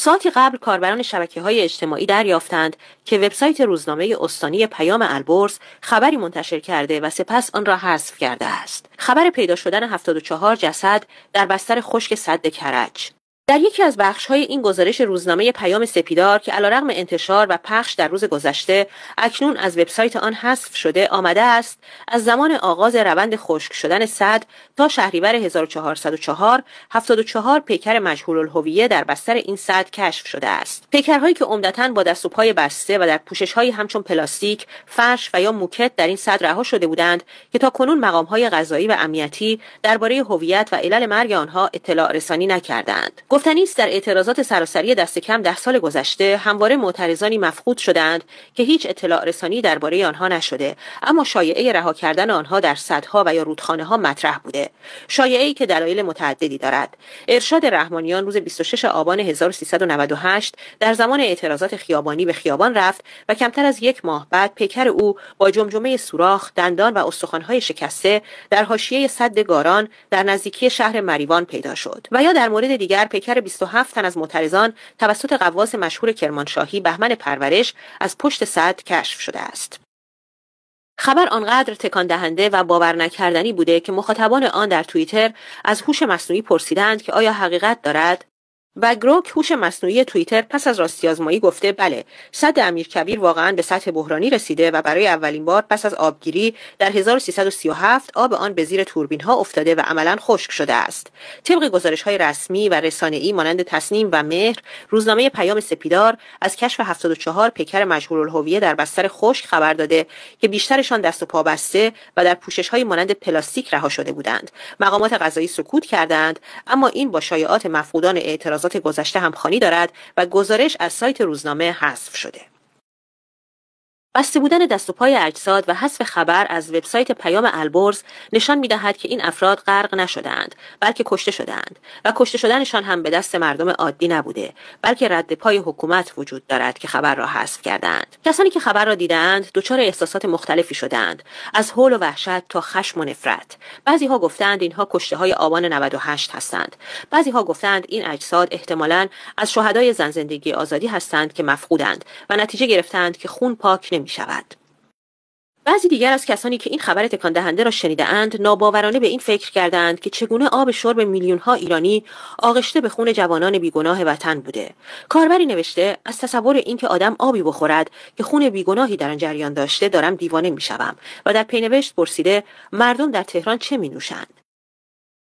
ساعتی قبل کاربران شبکه‌های اجتماعی دریافتند که وبسایت روزنامه استانی پیام البرز خبری منتشر کرده و سپس آن را حذف کرده است. خبر پیدا شدن 74 جسد در بستر خشک سد کرج. در یکی از بخش‌های این گزارش روزنامه پیام سپیدار که علیرغم انتشار و پخش در روز گذشته اکنون از وبسایت آن حذف شده آمده است از زمان آغاز روند خشک شدن سد تا شهریور 1404 74 پیکر مجهول الهویه در بستر این سد کشف شده است. پیکرهایی که عمدتاً با دست و پای بسته و در پوشش‌هایی همچون پلاستیک، فرش و یا موکت در این سد رها شده بودند که تاکنون مقام‌های قضایی و امنیتی درباره هویت و علل مرگ آنها اطلاع رسانی نکردند. گفتنی است در اعتراضات سراسری دست کم 10 سال گذشته همواره معترضانی مفقود شدند که هیچ اطلاع رسانی درباره آنها نشده، اما شایعه رها کردن آنها در سدها و یا رودخانه‌ها مطرح بوده. شایعه‌ای که دلایل متعددی دارد. ارشاد رحمانیان روز 26 آبان 1398 در زمان اعتراضات خیابانی به خیابان رفت و کمتر از 1 ماه بعد پیکر او با جمجمه سوراخ، دندان و استخوان‌های شکسته در حاشیه سد گاران در نزدیکی شهر مریوان پیدا شد. و یا در مورد دیگر پیکر 27 تن از معترضان توسط غواص مشهور کرمانشاهی بهمن پرورش از پشت سد کشف شده است. خبر آنقدر تکان دهنده و باور نکردنی بوده که مخاطبان آن در توییتر از هوش مصنوعی پرسیدند که آیا حقیقت دارد؟ و گروک هوش مصنوعی توییتر پس از راستی آزمایی گفته بله، سد امیرکبیر واقعاً به سطح بحرانی رسیده و برای اولین بار پس از آبگیری در 1337 آب آن به زیر توربین‌ها افتاده و عملاً خشک شده است. طبق گزارش‌های رسمی و رسانه‌ای مانند تصنیم و مهر، روزنامه پیام سپیدار از کشف 74 پیکر مجهول الهویه در بستر خشک خبر داده که بیشترشان دست و پا بسته و در پوشش‌های مانند پلاستیک رها شده بودند. مقامات قضایی سکوت کردند، اما این با شایعات مفقودان اعتراضات گذشته همخوانی دارد و گزارش از سایت روزنامه حذف شده. بسته بودن دست و پای اجساد و حذف خبر از وبسایت پیام البرز نشان می‌دهد که این افراد غرق نشدند، بلکه کشته شدند و کشته شدنشان هم به دست مردم عادی نبوده، بلکه رد پای حکومت وجود دارد که خبر را حذف کردند. کسانی که خبر را دیدند دچار احساسات مختلفی شدند، از هول و وحشت تا خشم و نفرت. بعضی‌ها گفتند اینها کشته‌های آبان 98 هستند. بعضی‌ها گفتند این اجساد احتمالاً از شهدای زن زندگی آزادی هستند که مفقودند و نتیجه گرفتند که خون پاک می شود. بعضی دیگر از کسانی که این خبر تکان دهنده را شنیده‌اند ناباورانه به این فکر کردند که چگونه آب شرب میلیون‌ها ایرانی آغشته به خون جوانان بیگناه وطن بوده. کاربری نوشته از تصور اینکه آدم آبی بخورد که خون بیگناهی در آن جریان داشته دارم دیوانه میشوم و در پینوشت پرسیده مردم در تهران چه می نوشند؟